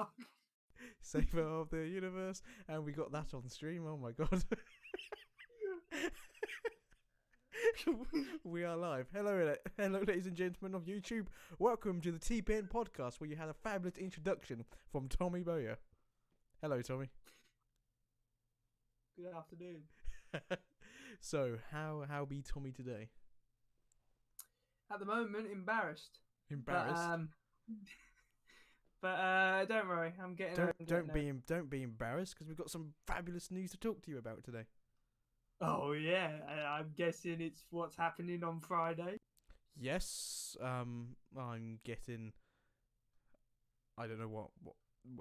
fuck? Savior of the universe, and we got that on stream. Oh my god. We are live. Hello, ladies and gentlemen of YouTube. Welcome to the TPN podcast, where you had a fabulous introduction from Tommy Bowyer. Hello, Tommy. Good afternoon. So, how be Tommy today? At the moment, embarrassed. Embarrassed? But don't worry, I'm getting. Don't be embarrassed, because we've got some fabulous news to talk to you about today. Oh yeah, I'm guessing it's what's happening on Friday. Yes, I'm getting. I don't know what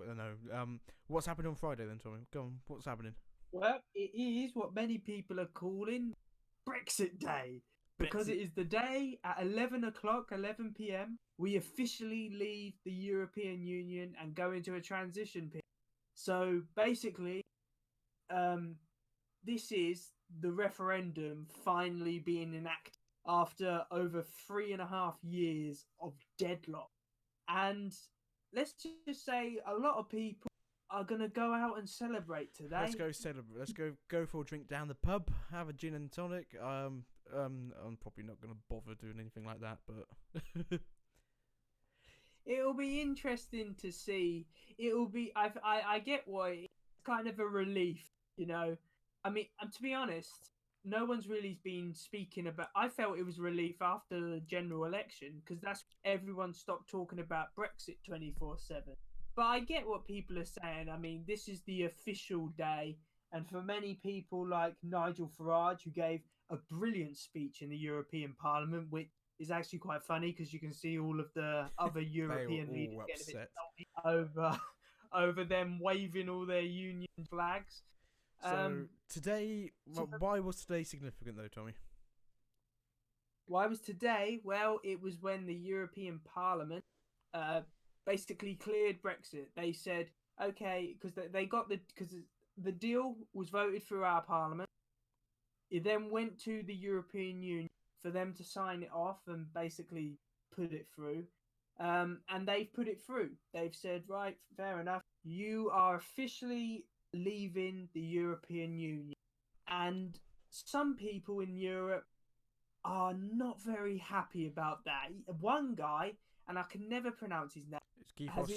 I don't know. What's happening on Friday then, Tommy? Go on. What's happening? Well, it is what many people are calling Brexit Day, because Brexit. it is the day at 11 p.m. we officially leave the European Union and go into a transition period. So basically, this is the referendum finally being enacted after over 3.5 years of deadlock. And let's just say a lot of people are going to go out and celebrate today. Let's go celebrate. Let's go for a drink down the pub, have a gin and tonic. I'm probably not going to bother doing anything like that, but It'll be interesting to see. It'll be. I get why. It's kind of a relief, you know. I mean, to be honest, no one's really been speaking about. I felt it was relief after the general election, because that's everyone stopped talking about Brexit 24/7. But I get what people are saying. I mean, this is the official day, and for many people like Nigel Farage, who gave a brilliant speech in the European Parliament, which is actually quite funny because you can see all of the other European leaders getting a bit salty over them waving all their union flags. So today, why was today significant though, Tommy? Why was today? Well, it was when the European Parliament basically cleared Brexit. They said, okay, because the deal was voted through our Parliament. It then went to the European Union for them to sign it off and basically put it through. And they've put it through. They've said, right, fair enough. You are officially leaving the European Union. And some people in Europe are not very happy about that. One guy, and I can never pronounce his name, has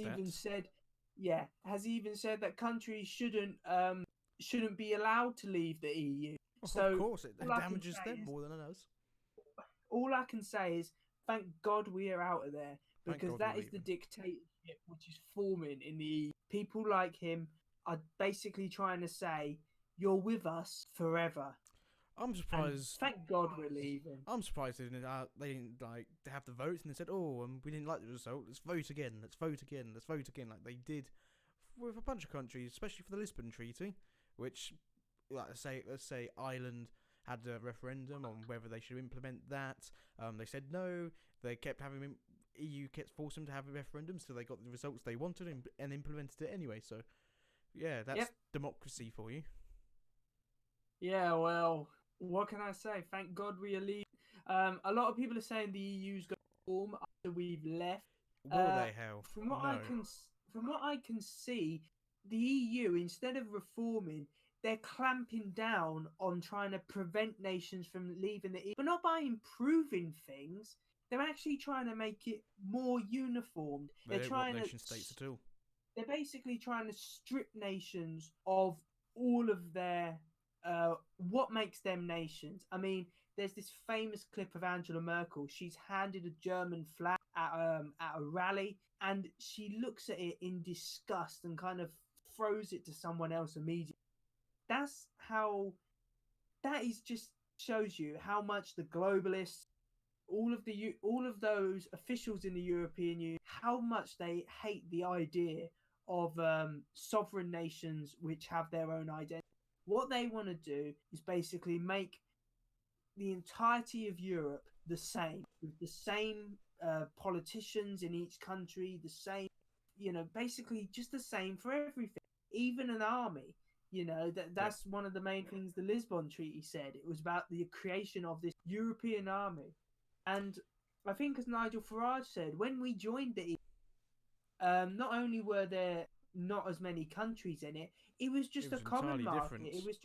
even said that countries shouldn't be allowed to leave the EU. So of course, it damages them more than us. All I can say is, thank God we are out of there, because that is the dictatorship which is forming in the EU. People like him are basically trying to say, you're with us forever. I'm surprised. And thank God we're leaving. I'm surprised they didn't like have the votes and they said, "Oh, we didn't like the result. Let's vote again. Let's vote again. Let's vote again." Like they did with a bunch of countries, especially for the Lisbon Treaty, which, like let's say Ireland had a referendum on whether they should implement that. They said no. They kept having EU kept forcing them to have a referendum, so they got the results they wanted and implemented it anyway. So, yeah, that's democracy for you. Yeah, well, what can I say? Thank God we are leaving. A lot of people are saying the EU's going to form after we've left. Will they? Hell, from what I can see, the EU, instead of reforming, they're clamping down on trying to prevent nations from leaving the EU, but not by improving things. They're actually trying to make it more uniformed. They don't want nation states at all. They're basically trying to strip nations of all of their what makes them nations. I mean, there's this famous clip of Angela Merkel. She's handed a German flag at a rally, and she looks at it in disgust and kind of throws it to someone else immediately. That is just shows you how much the globalists, all of those officials in the European Union, how much they hate the idea of sovereign nations which have their own identity. What they want to do is basically make the entirety of Europe the same, with the same politicians in each country, the same, basically just the same for everything, even an army. That's one of the main things the Lisbon Treaty said. It was about the creation of this European army. And I think, as Nigel Farage said, when we joined the EU, not only were there not as many countries in it, it was It just a was common entirely market. different. It was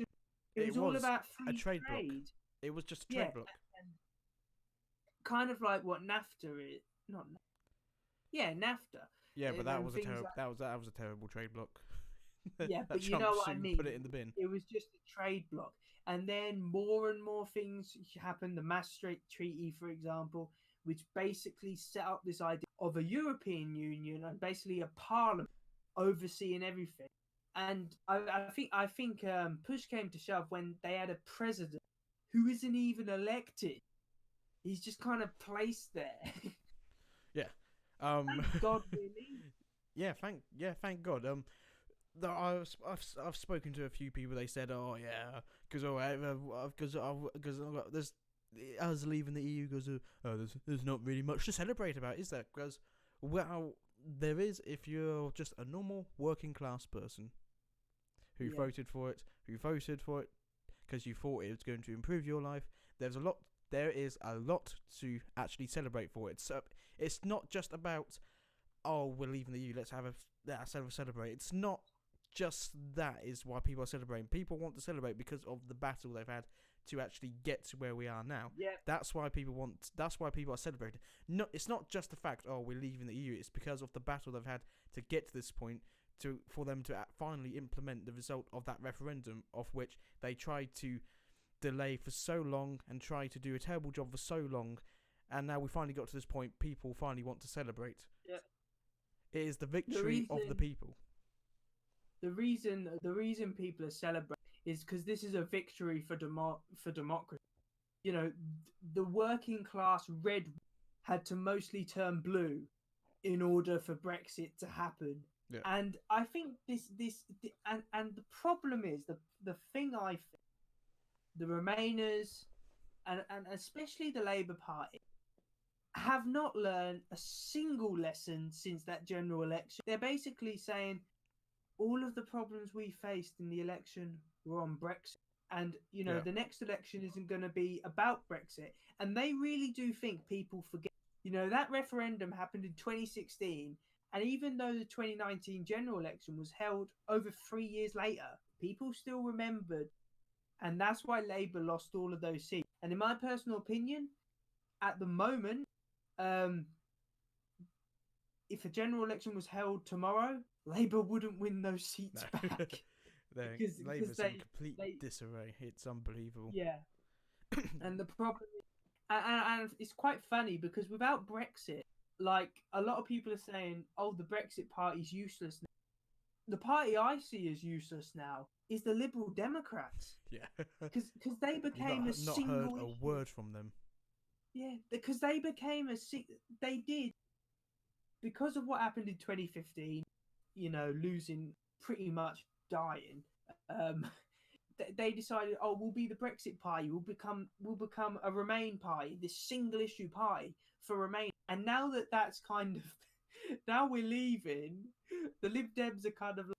It all was about a free trade block. trade. It was just a Yeah, trade block. and kind of like what NAFTA is. Not yeah, NAFTA, Yeah, but that and was a things terrible. like That was a terrible trade block. yeah. That But you Trump know what I soon put mean. it in the bin. It was just a trade block, and then more and more things happened. The Maastricht Treaty, for example, which basically set up this idea of a European Union and basically a parliament overseeing everything. And I think push came to shove when they had a president who isn't even elected. He's just kind of placed there. Yeah. Um. Thank God we're leaving. Thank God. I've spoken to a few people. They said, "Oh yeah, because there's us leaving the EU because there's not really much to celebrate about, is there? Because well, there is if you're just a normal working class person who Yeah, voted for it, because you thought it was going to improve your life. There is a lot to actually celebrate for it. So it's not just about we're leaving the EU. Let's have a celebrate. It's not just that is why people are celebrating. People want to celebrate because of the battle they've had to actually get to where we are now. yeah, That's why people want. That's why people are celebrating. No, it's not just the fact we're leaving the EU. It's because of the battle they've had to get to this point for them to finally implement the result of that referendum, of which they tried to delay for so long and try to do a terrible job for so long, and now we finally got to this point. People finally want to celebrate. yeah. It is the The victory of the reason, people. the reason people are celebrating is because this is a victory for democracy. You know, the working class red had to mostly turn blue in order for Brexit to happen. Yeah, And I think and the problem is the thing I think the Remainers and especially the Labour Party have not learned a single lesson since that general election. They're basically saying all of the problems we faced in the election were on Brexit. And, yeah, the next election isn't going to be about Brexit. And they really do think people forget. That referendum happened in 2016. And even though the 2019 general election was held over 3 years later, people still remembered. And that's why Labour lost all of those seats. And in my personal opinion, at the moment, um, if a general election was held tomorrow, Labour wouldn't win those seats no. back because Labour's in they complete they disarray. It's unbelievable. yeah. And the problem is, and it's quite funny because without Brexit, like a lot of people are saying, oh, the Brexit party's useless now. The party I see as useless now is the Liberal Democrats Yeah, because they you've became a not heard single a issue. word from them. Yeah, because they became they did because of what happened in 2015, losing pretty much dying. Um, they decided, oh, we'll be the Brexit party. We'll become a Remain party, this single issue party for Remain. And now that that's kind of now we're leaving, the Lib Dems are kind of like,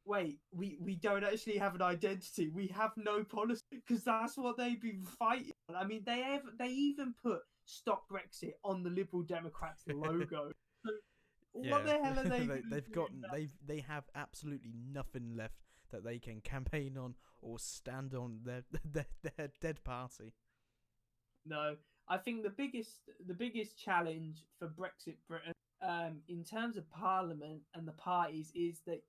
wait, we don't actually have an identity. We have no policy because that's what they've been fighting. I mean, they even put "Stop Brexit" on the Liberal Democrats logo. So what Yeah, the hell are they going to they've do gotten they have absolutely nothing left that they can campaign on or stand on their dead party. No, I think the biggest challenge for Brexit Britain, in terms of Parliament and the parties, is that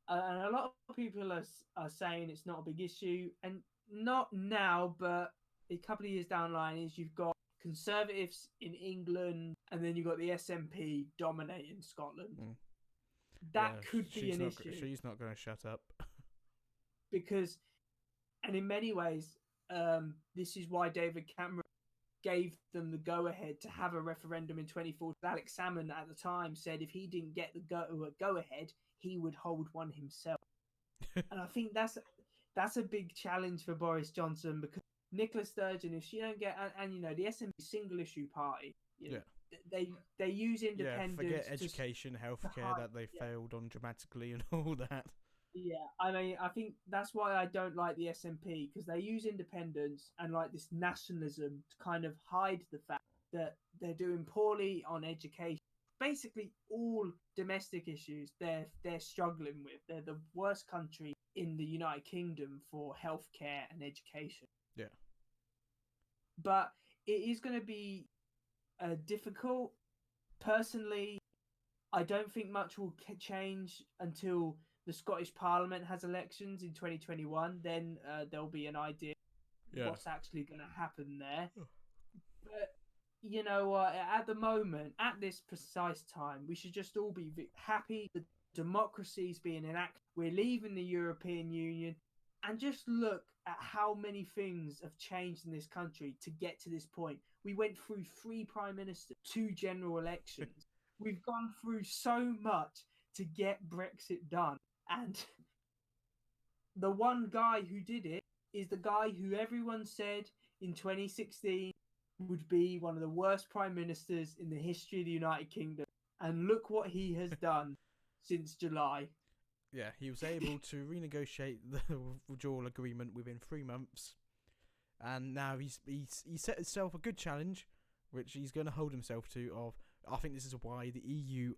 and a lot of people are saying it's not a big issue, and not now, but a couple of years down the line, is you've got Conservatives in England, and then you've got the SNP dominating Scotland. Mm. That Yeah, could be an issue she's not going to shut up. because, and in many ways, this is why David Cameron gave them the go-ahead to have a referendum in 2014. Alex Salmond at the time said if he didn't get the go-ahead, he would hold one himself. And I think that's a big challenge for Boris Johnson because Nicola Sturgeon, if she don't get, and the SNP single issue party, Yeah. they use Yeah, forget independence education, to healthcare hide. that they Yeah, failed on dramatically and all that. yeah. I mean, I think that's why I don't like the SNP because they use independence and like this nationalism to kind of hide the fact that they're doing poorly on education. basically all domestic issues they're struggling with. They're the worst country in the United Kingdom for healthcare and education. Yeah. But it is going to be difficult. Personally, I don't think much will change until the Scottish Parliament has elections in 2021. Then there'll be an idea Yeah. what's actually going to happen there. But you know what? At the moment, at this precise time, we should just all be happy that democracy is being enacted. We're leaving the European Union, and just look at how many things have changed in this country to get to this point. We went through 3 prime ministers, 2 general elections. We've gone through so much to get Brexit done, and the one guy who did it is the guy who everyone said in 2016 would be one of the worst prime ministers in the history of the United Kingdom. And look what he has done since July. Yeah, he was able to renegotiate the withdrawal agreement within 3 months, and now he's set himself a good challenge, which he's going to hold himself to. Of I think this is why the EU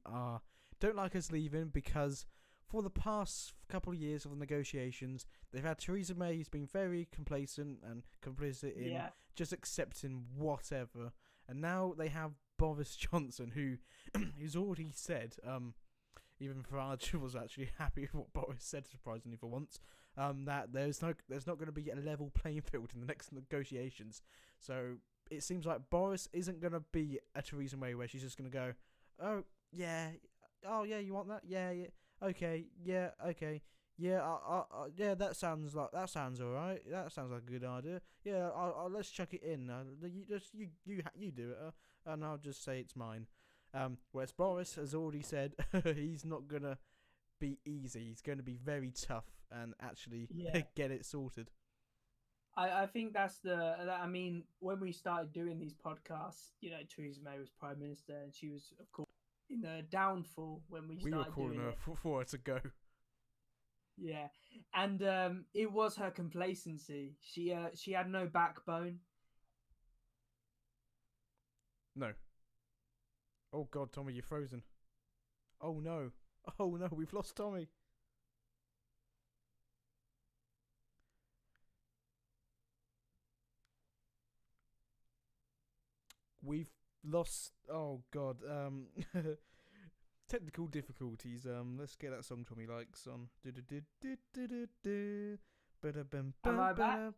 don't like us leaving, because for the past couple of years of the negotiations, they've had Theresa May, who's been very complacent and complicit in just accepting whatever, and now they have Boris Johnson, who's already said, even Farage was actually happy with what Boris said, surprisingly for once, that there's not going to be a level playing field in the next negotiations. So it seems like Boris isn't going to be a Theresa May where she's just going to go, oh yeah, you want that? Yeah, okay, yeah, yeah, that sounds all right. That sounds like a good idea. Yeah, let's chuck it in. You do it, and I'll just say it's mine. Whereas Boris has already said he's not gonna be easy. He's going to be very tough and actually get it sorted. I think that's I mean, when we started doing these podcasts, Theresa May was Prime Minister, and she was, of course, in the downfall when we started were calling doing her for her to go. Yeah, and it was her complacency. She had no backbone. No. Oh God, Tommy, you're frozen. Oh no, we've lost Tommy. We've lost. Oh God. Technical difficulties. Let's get that song Tommy likes on. Am I back?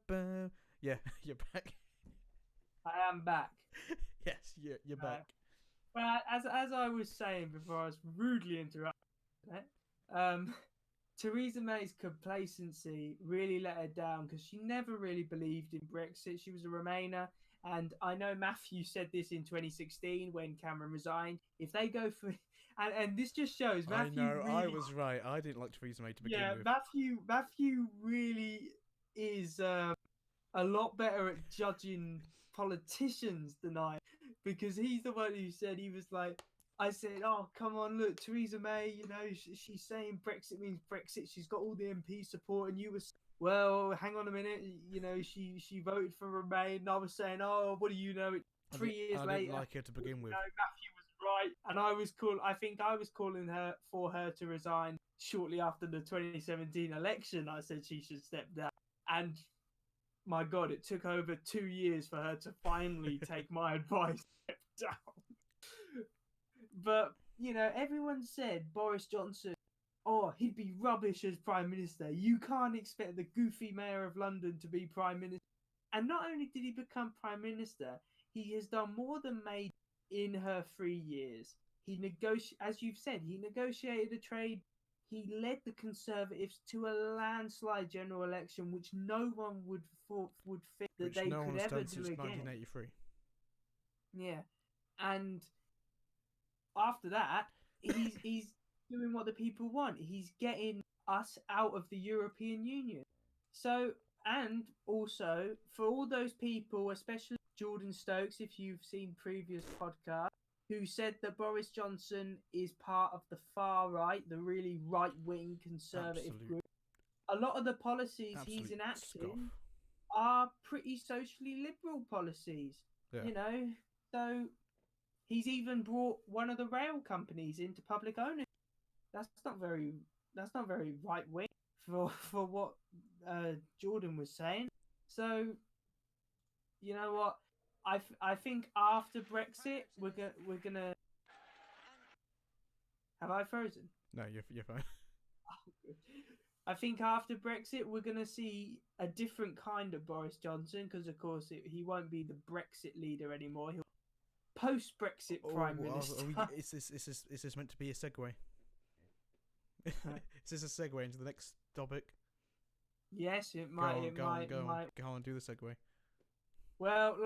Yeah, you're back. I am back. Yes, you're back. Well, as I was saying before, I was rudely interrupted. Theresa May's complacency really let her down because she never really believed in Brexit. She was a Remainer. And I know Matthew said this in 2016 when Cameron resigned. If they go for... And this just shows Matthew I was right. I didn't like Theresa May to begin with. Matthew really is a lot better at judging politicians than I, because he's the one who said, he was like, I said, oh, come on, look, Theresa May, she's saying Brexit means Brexit. She's got all the MP support. And you were, well, hang on a minute. She voted for Remain. And I was saying, oh, what do you know? 3 years later. I didn't like her to begin with. Matthew was right. And I think I was calling for her to resign shortly after the 2017 election. I said she should step down. And my God, it took over 2 years for her to finally take my advice and step down. But, everyone said Boris Johnson, oh, he'd be rubbish as Prime Minister. You can't expect the goofy Mayor of London to be Prime Minister. And not only did he become Prime Minister, he has done more than May in her 3 years. As you've said, he negotiated a trade. He led the Conservatives to a landslide general election, which no one would think that they could ever do since again. 1983. Yeah, and after that, he's doing what the people want. He's getting us out of the European Union. So, and also for all those people, especially Jordan Stokes, if you've seen previous podcasts, who said that Boris Johnson is part of the far right, the really right-wing conservative group. A lot of the policies he's enacting are pretty socially liberal policies. Yeah. So He's even brought one of the rail companies into public ownership. That's not very. That's not very right wing for what Jordan was saying. So you know what? I think after Brexit we're gonna. Have I frozen? No, you're fine. I think after Brexit, we're going to see a different kind of Boris Johnson because, of course, he won't be the Brexit leader anymore. He'll post-Brexit prime minister. Is this meant to be a segue? Is this a segue into the next topic? Yes, it might. Go on, do the segue. Well,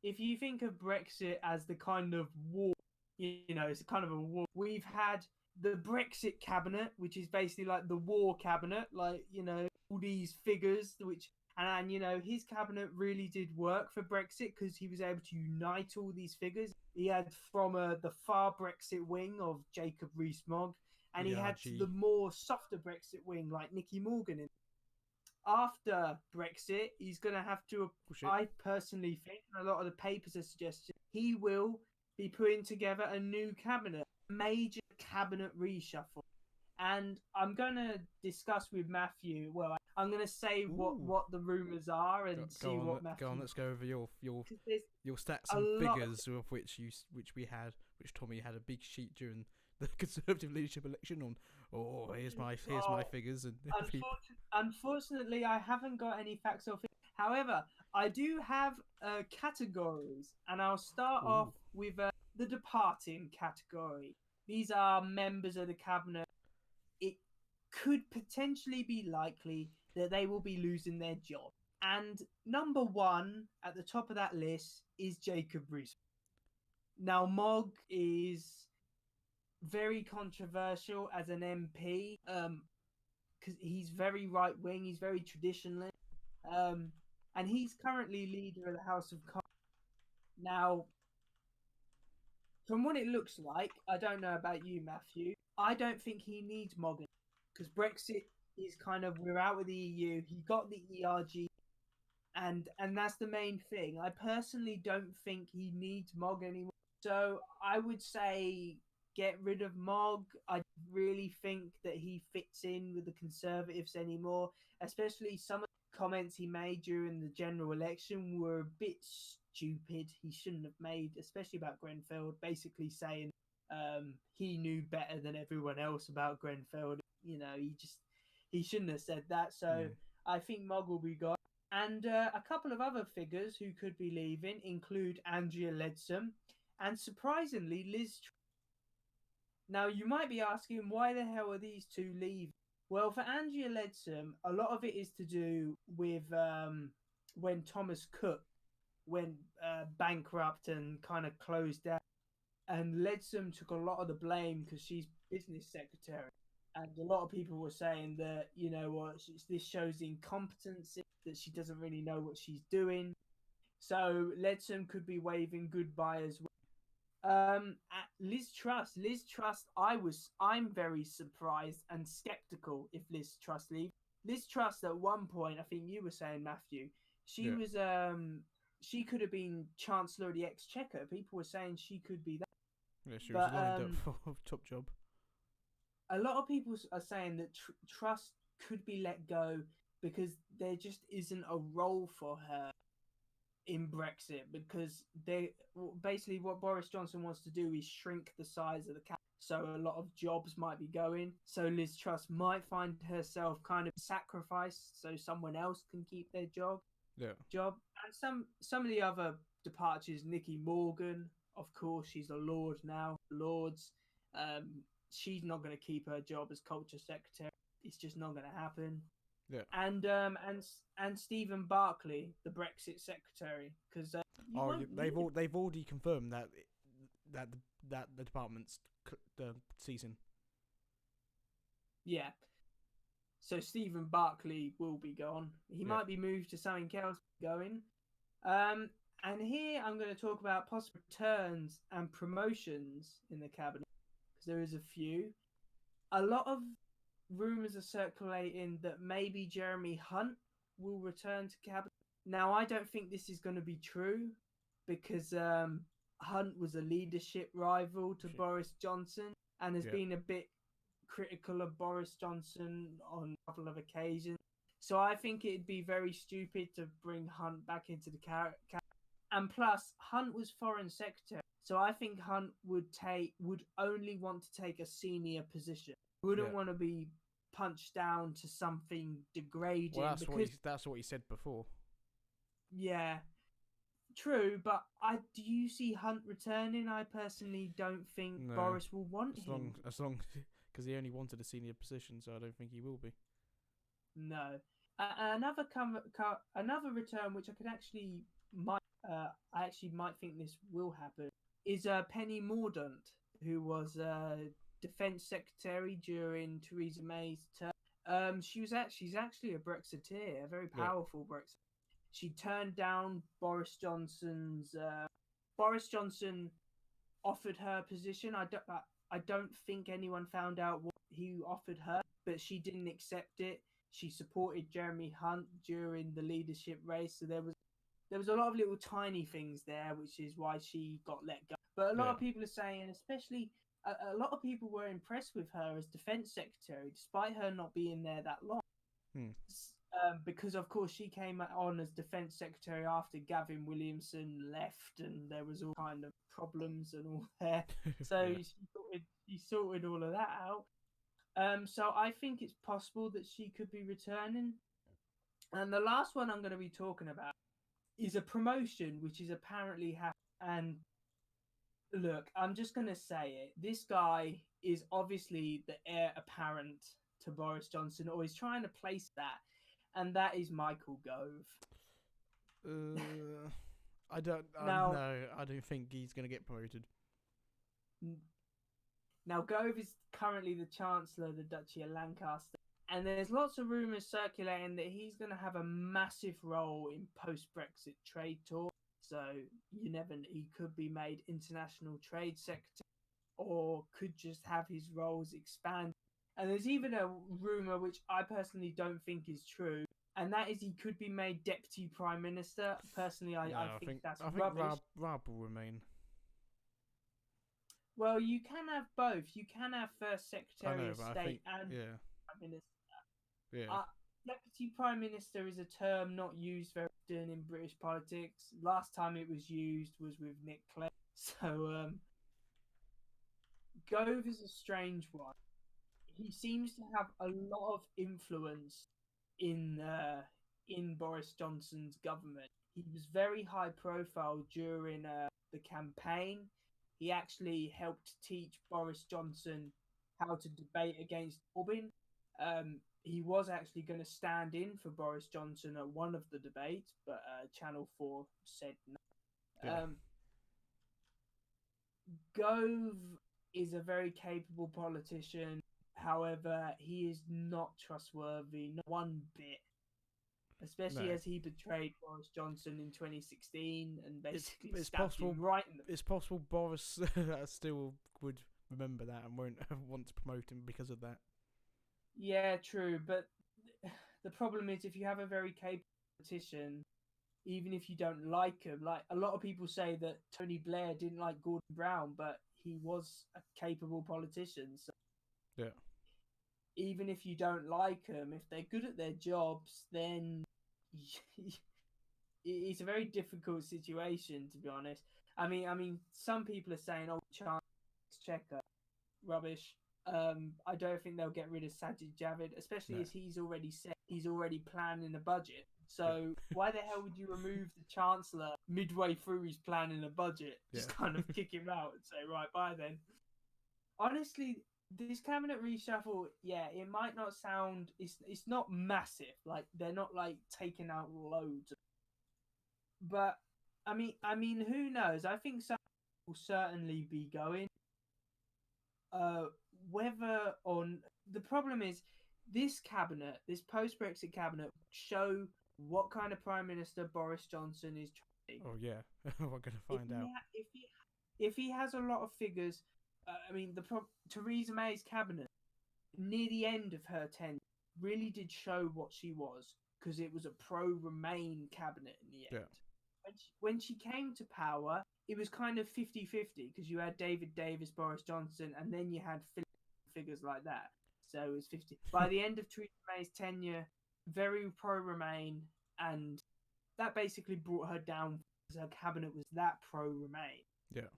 if you think of Brexit as the kind of war, it's kind of a war. We've had the Brexit cabinet, which is basically like the war cabinet, all these figures, and his cabinet really did work for Brexit because he was able to unite all these figures. He had from the far Brexit wing of Jacob Rees-Mogg, and he had the more softer Brexit wing like Nicky Morgan in. After Brexit, he's going to have to. I personally think, and a lot of the papers are suggesting, he will be putting together a new cabinet, major cabinet reshuffle. And I'm going to discuss with Matthew. Well, I'm going to say what the rumors are and see what Matthew. Go on, let's go over your stats and figures of which Tommy had a big sheet during the Conservative leadership election on. Oh, here's my figures and. Unfortunately, I haven't got any facts or figures. However, I do have categories, and I'll start off with the departing category. These are members of the cabinet. It could potentially be likely that they will be losing their job. And number one at the top of that list is Jacob Rees. Now, Mogg is very controversial as an MP because he's very right wing, he's very traditionalist, and he's currently leader of the House of Commons. Now, from what it looks like, I don't know about you, Matthew, I don't think he needs Mogg because Brexit is we're out with the EU. He got the ERG, and that's the main thing. I personally don't think he needs Mogg anymore. So I would say get rid of Mogg. I really think that he fits in with the Conservatives anymore, especially some of the comments he made during the general election were a bit stupid. He shouldn't have made, especially about Grenfell, basically saying he knew better than everyone else about Grenfell. He shouldn't have said that. So I think Mogg will be gone. And a couple of other figures who could be leaving include Andrea Leadsom and, surprisingly, Liz Truss. Now, you might be asking, why the hell are these two leaving? Well, for Andrea Leadsom, a lot of it is to do with when Thomas Cook went bankrupt and kind of closed down. And Leadsom took a lot of the blame because she's business secretary. And a lot of people were saying that, this shows incompetency, that she doesn't really know what she's doing. So Leadsom could be waving goodbye as well. Liz Truss, I'm very surprised and skeptical if Liz Truss leaves. Liz Truss, at one point, I think you were saying, Matthew, she she could have been Chancellor of the Exchequer. People were saying she could be that. Yeah, she was lined up for a top job. A lot of people are saying that Truss could be let go because there just isn't a role for her in Brexit, because basically what Boris Johnson wants to do is shrink the size of the cabinet, so a lot of jobs might be going. So Liz Truss might find herself kind of sacrificed so someone else can keep their job. And some of the other departures, Nicky Morgan, of course, she's a Lord now. Lords, she's not going to keep her job as culture secretary. It's just not going to happen. Yeah. And Stephen Barclay, the Brexit secretary, because they've already confirmed that the department's ceasing. Yeah. So Stephen Barclay will be gone. He might be moved to something else going. And here I'm going to talk about possible returns and promotions in the cabinet, because there is a few. A lot of rumours are circulating that maybe Jeremy Hunt will return to cabinet. Now, I don't think this is going to be true, because Hunt was a leadership rival to Shit. Boris Johnson and has Yeah. been a bit critical of Boris Johnson on a couple of occasions. So I think it'd be very stupid to bring Hunt back into the and plus, Hunt was foreign secretary, so I think Hunt would only want to take a senior position. Wouldn't Yeah. want to be punched down to something Well, degrading because that's what he said before. yeah, true. But do you see Hunt returning? I personally don't think No, Boris will want him. as long, because he only wanted a senior position, so I don't think he will be. No. Another return, which I could actually I actually might think this will happen, is Penny Mordaunt, who was Defence Secretary during Theresa May's term. She's actually a Brexiteer, a very Yeah. powerful Brexit. She turned down Boris Johnson's. Boris Johnson offered her position. I don't think anyone found out what he offered her, but she didn't accept it. She supported Jeremy Hunt during the leadership race, so there was a lot of little tiny things there, which is why she got let go. But a lot Yeah. of people are saying, especially a lot of people were impressed with her as defense secretary, despite her not being there that long. Hmm. Because of course she came on as defense secretary after Gavin Williamson left, and there was all kind of problems and all there. So Yeah. she sorted all of that out. So I think it's possible that she could be returning. And the last one I'm going to be talking about is a promotion which is apparently happening. And look, I'm just going to say it. This guy is obviously the heir apparent to Boris Johnson, or he's trying to place that, and that is Michael Gove. I don't. Now, No, I don't think he's gonna get promoted. now Gove is currently the Chancellor of the Duchy of Lancaster, and there's lots of rumours circulating that he's going to have a massive role in post-Brexit trade talks. So you never know, he could be made international trade secretary, or could just have his roles expand. And there's even a rumour which I personally don't think is true, and that is he could be made deputy prime minister. Personally, No, I think that's I think rubbish. Raab will remain. Well, you can have both. You can have first I secretary know, of but I state think and yeah, prime minister. yeah, Deputy Prime Minister is a term not used very often in British politics. Last time it was used was with Nick Clegg. So Gove is a strange one. He seems to have a lot of influence in Boris Johnson's government. He was very high profile during the campaign. He actually helped teach Boris Johnson how to debate against Corbyn. He was actually going to stand in for Boris Johnson at one of the debates, but Channel 4 said no. yeah. Gove is a very capable politician. However, he is not trustworthy, not one bit. No, Especially as he betrayed Boris Johnson in 2016 and basically it's stabbed possible. him right in the. It's possible Boris still would remember that and won't want to promote him because of that. Yeah, true. But the problem is, if you have a very capable politician, even if you don't like him, like a lot of people say that Tony Blair didn't like Gordon Brown, but he was a capable politician. So Yeah, even if you don't like them, if they're good at their jobs, then it's a very difficult situation, to be honest. I mean, some people are saying, "Oh, chance checker, rubbish." I don't think they'll get rid of Sajid Javid, especially no, as he's already said he's already planning a budget. yeah, So why the hell would you remove the Chancellor midway through his planning a budget? Just yeah. kind of kick him out and say, right, bye then. Honestly, this cabinet reshuffle, yeah, it might not sound. It's not massive. Like they're not like taking out loads. But I mean, who knows? I think some will certainly be going. Uh, whether on the problem is this cabinet, this post-Brexit cabinet, show what kind of prime minister Boris Johnson is trying. Oh yeah, we're gonna find out. If he has a lot of figures, I mean, Theresa May's cabinet near the end of her tenure really did show what she was, because it was a pro-Remain cabinet in the end. Yeah, When she came to power, it was kind of 50-50 because you had David Davis, Boris Johnson, and then you had figures like that. So it was 50. By the end of Theresa May's tenure, very pro-Remain, and that basically brought her down because her cabinet was that pro-Remain. Yeah.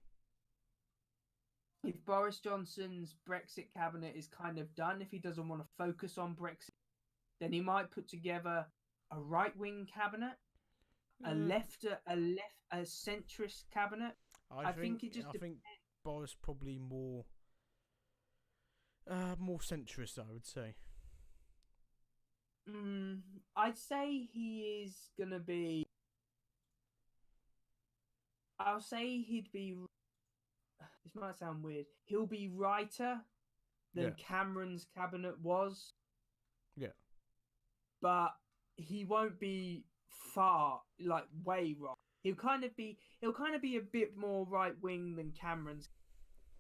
If Boris Johnson's Brexit cabinet is kind of done, if he doesn't want to focus on Brexit, then he might put together a right-wing cabinet, a centrist cabinet. I think it just I think Boris probably more centrist, I would say. I'd say he is gonna be. I'll say he'd be. This might sound weird. He'll be righter than Cameron's cabinet was. Yeah. But he won't be way right. He'll kind of be a bit more right wing than Cameron's,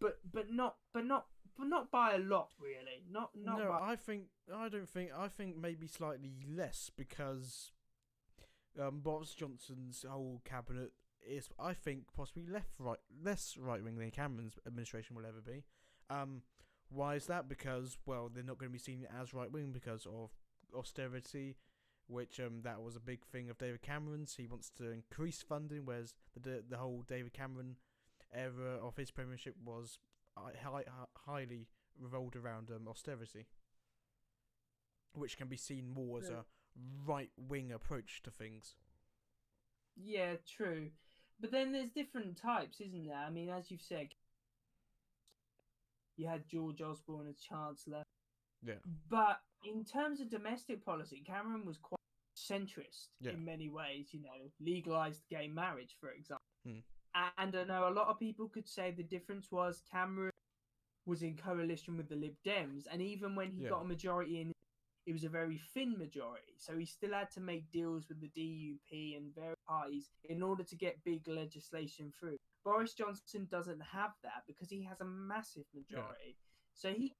but not by a lot, really. Not No, by... I think maybe slightly less because Boris Johnson's whole cabinet is, I think, possibly less right wing than Cameron's administration will ever be. Why is that? Because, well, they're not going to be seen as right wing because of austerity, which that was a big thing of David Cameron's. He wants to increase funding, whereas the whole David Cameron era of his premiership was highly revolved around austerity, which can be seen more as a right wing approach to things. Yeah, true. But then there's different types, isn't there? I mean, as you've said, you had George Osborne as Chancellor. Yeah. But in terms of domestic policy, Cameron was quite centrist in many ways, legalised gay marriage, for example. And I know a lot of people could say the difference was Cameron was in coalition with the Lib Dems, and even when he got a majority in, it was a very thin majority. So he still had to make deals with the DUP and various parties in order to get big legislation through. Boris Johnson doesn't have that because he has a massive majority. So he's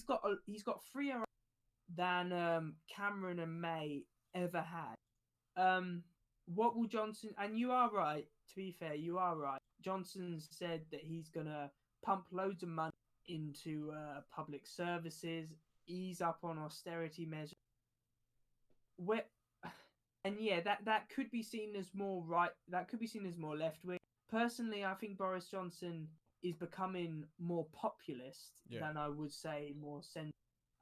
got freer than Cameron and May ever had. What will Johnson? And you are right. To be fair, you are right. Johnson said that he's gonna pump loads of money into public services, ease up on austerity measures. That could be seen as more right. That could be seen as more left wing. Personally, I think Boris Johnson is becoming more populist than I would say more centre.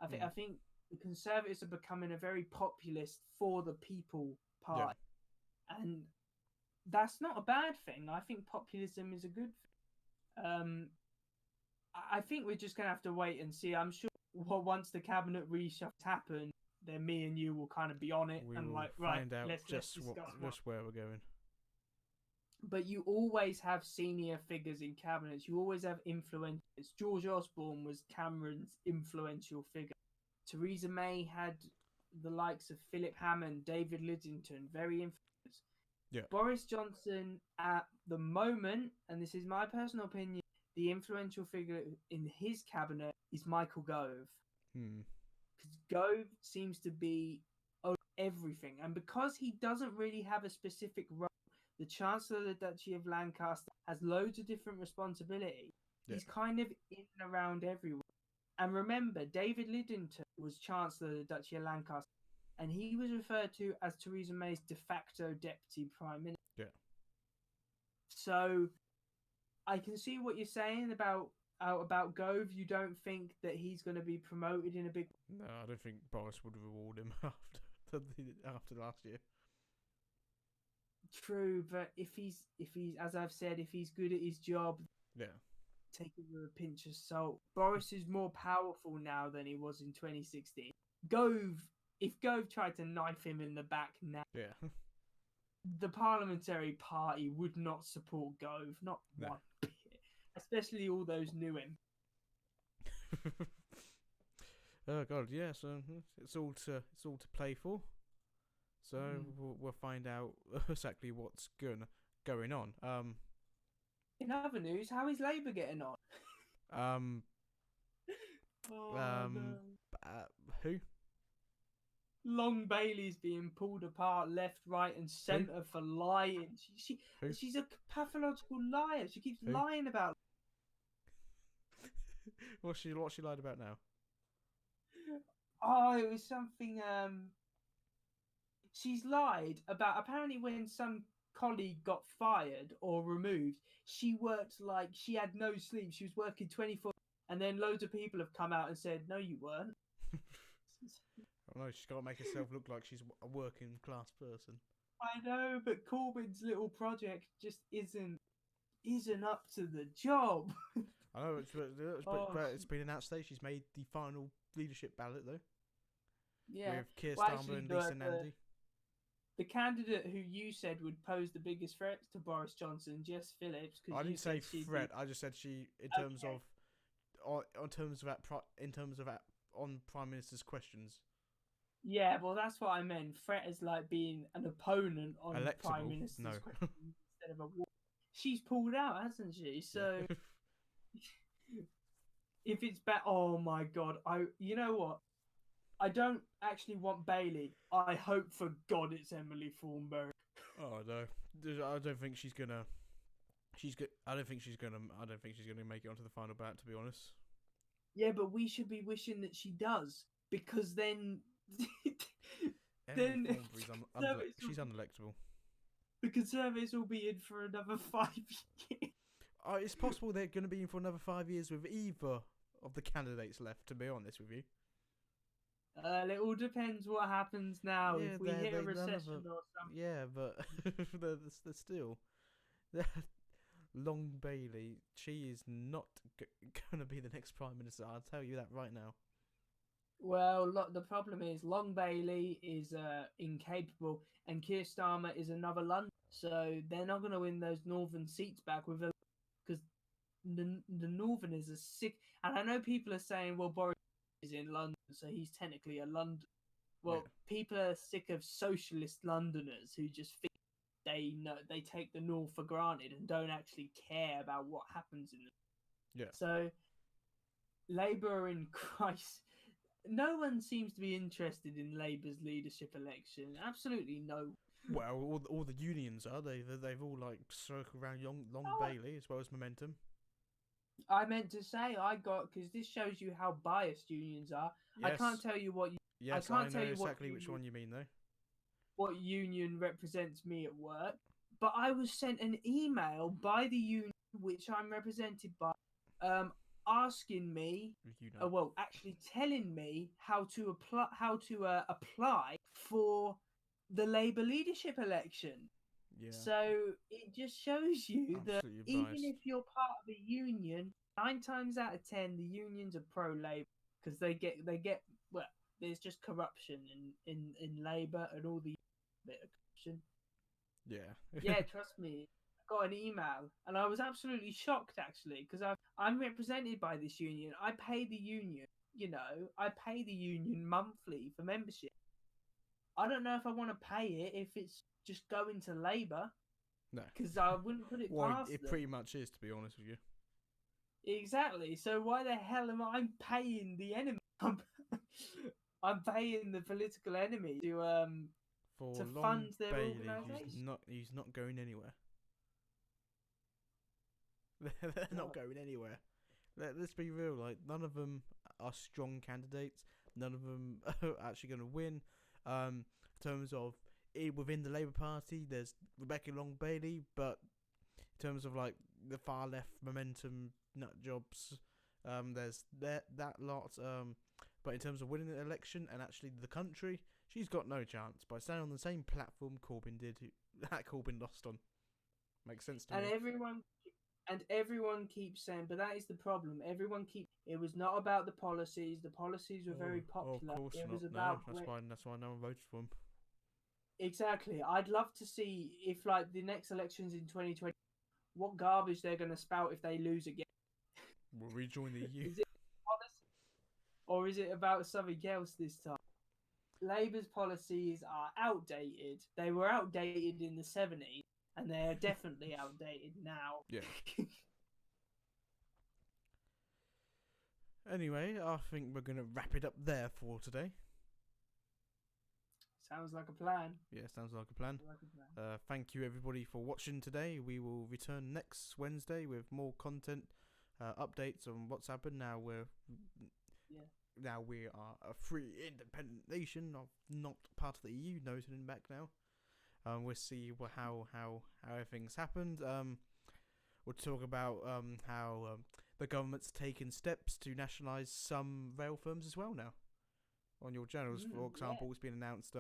I think the Conservatives are becoming a very populist for the people party, and that's not a bad thing. I think populism is a good thing. I think we're just gonna have to wait and see. I'm sure once the cabinet reshuffle happen, then me and you will kind of be on it and find out let's just where we're going. But you always have senior figures in cabinets. You always have influencers. George Osborne was Cameron's influential figure. Theresa May had the likes of Philip Hammond, David Lidington, very influential. Yeah. Boris Johnson, at the moment, and this is my personal opinion, the influential figure in his cabinet is Michael Gove. Because Gove seems to be over everything. And because he doesn't really have a specific role, the Chancellor of the Duchy of Lancaster has loads of different responsibilities. He's kind of in and around everywhere. And remember, David Lidington was Chancellor of the Duchy of Lancaster, and he was referred to as Theresa May's de facto Deputy Prime Minister. Yeah. So I can see what you're saying about Gove. You don't think that he's going to be promoted in a big... No, I don't think Boris would reward him after last year. True, but if he's as I've said, if he's good at his job, take it with a pinch of salt. Boris is more powerful now than he was in 2016. If Gove tried to knife him in the back now, the parliamentary party would not support Gove, not one bit, especially all those new him. Oh God, yeah. So it's all to play for. So we'll find out exactly what's going on. In other news, how is Labour getting on? Who? Long Bailey's being pulled apart left, right, and Who? centre for lying. Who? She's a pathological liar. She keeps Who? lying about. What she lied about now? Oh, it was something. She's lied about apparently when some colleague got fired or removed. She worked like she had no sleep. She was working 24, and then loads of people have come out and said, "No, you weren't." Oh no, she's got to make herself look like she's a working class person. I know, but Corbyn's little project just isn't up to the job. I know Oh, but it's been announced today she's made the final leadership ballot though, yeah. with Keir Well, Starmer actually, and Lisa Nandy. the candidate who you said would pose the biggest threat to Boris Johnson, Jess Phillips, because I you didn't say said she'd be threat. I just said she, in terms okay. of, in terms of on Prime Minister's questions, Yeah, well, that's what I meant. Threat is like being an opponent on Prime electable. No. Minister's questions instead of a war. She's pulled out, hasn't she? So Yeah. if it's oh my god, you know what? I don't actually want Bailey. I hope for God it's Emily Thornberry. Oh no, I don't think she's gonna. She's good. I don't think she's gonna. I don't think she's gonna make it onto the final ballot. To be honest. Yeah, but we should be wishing that she does because then, Emily then Thornberry's she's unelectable. the Conservatives will be in for another 5 years. It's possible they're going to be in for another 5 years with either of the candidates left. To be honest with you. It all depends what happens now. Yeah, If we hit a none of recession them. or something. Yeah, but they're still. Long Bailey, she is not going to be the next Prime Minister. I'll tell you that right now. Well, look, the problem is Long Bailey is incapable, and Keir Starmer is another London. So they're not going to win those northern seats back with because the Northerners are sick. And I know people are saying, well, Boris is in London, so he's technically a London. Yeah. Well, people are sick of socialist Londoners who just think they take the North for granted and don't actually care about what happens in the. Yeah. So Labour are in crisis. No one seems to be interested in Labour's leadership election. Absolutely no. Well, all the unions are. They've all like circled around Long Oh, Bailey as well as Momentum. I meant to say I got because this shows you how biased unions are. Yes. I can't tell you what. I Yes, can't I know tell you exactly which one you mean though. what union represents me at work. But I was sent an email by the union which I'm represented by, asking me, well, actually telling me how to apply for the Labour leadership election. Yeah. So it just shows you that Absolutely biased. even if you're part of a union, 9 times out of 10, the unions are pro-Labour because they get well. There's just corruption in Labour and all the bit of corruption. Yeah. Yeah, trust me. I got an email and I was absolutely shocked actually because I'm represented by this union. I pay the union, I pay the union monthly for membership. I don't know if I want to pay it if it's just going to Labour. No. Because I wouldn't put it past it them. pretty much is, to be honest with you. Exactly. So why the hell am I paying the enemy? I'm paying the political enemy to For fund Long their Bailey, organisation. he's not going anywhere. They're not going anywhere. Let's be real. Like, none of them are strong candidates. None of them are actually going to win. In terms of within the Labour Party, there's Rebecca Long Bailey, but in terms of like the far left Momentum nut jobs, there's that lot. But in terms of winning the election and actually the country, she's got no chance by standing on the same platform Corbyn did, that Corbyn lost on. Makes sense to me. Everyone keeps saying, but that is the problem. It was not about the policies. The policies were very popular. Of course it not. was about That's why no one voted for him. Exactly. I'd love to see if, like, the next elections in 2020, what garbage they're going to spout if they lose again. We'll rejoin the EU. Is it policy, or is it about something else this time? Labour's policies are outdated. They were outdated in the 70s, and they're definitely outdated now. Yeah. Anyway, I think we're going to wrap it up there for today. Sounds like a plan. Yeah, sounds like a plan. Sounds like a plan. Thank you everybody for watching today. We will return next Wednesday with more content, updates on what's happened. Now we are a free, independent nation, of not part of the EU. No turning back now. We'll see how everything's happened. We'll talk about how the government's taken steps to nationalise some rail firms as well now. On your channels, for example, it's been announced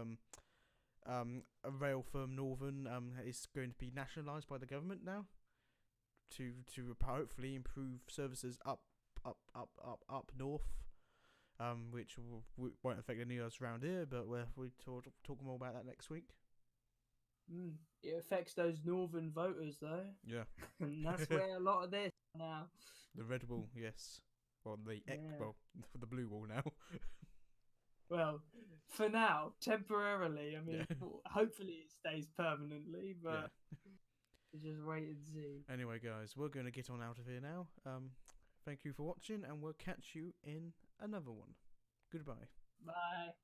a rail firm, Northern, is going to be nationalised by the government now to hopefully improve services up north, which won't affect any of us around here, but we'll talk more about that next week. It affects those northern voters, though. Yeah. And that's where a lot of this now. The red wall, yes. Well, the blue wall now. Well, for now, temporarily. I mean, hopefully it stays permanently, but just wait and see. Anyway, guys, we're going to get on out of here now. Thank you for watching, and we'll catch you in another one. Goodbye. Bye.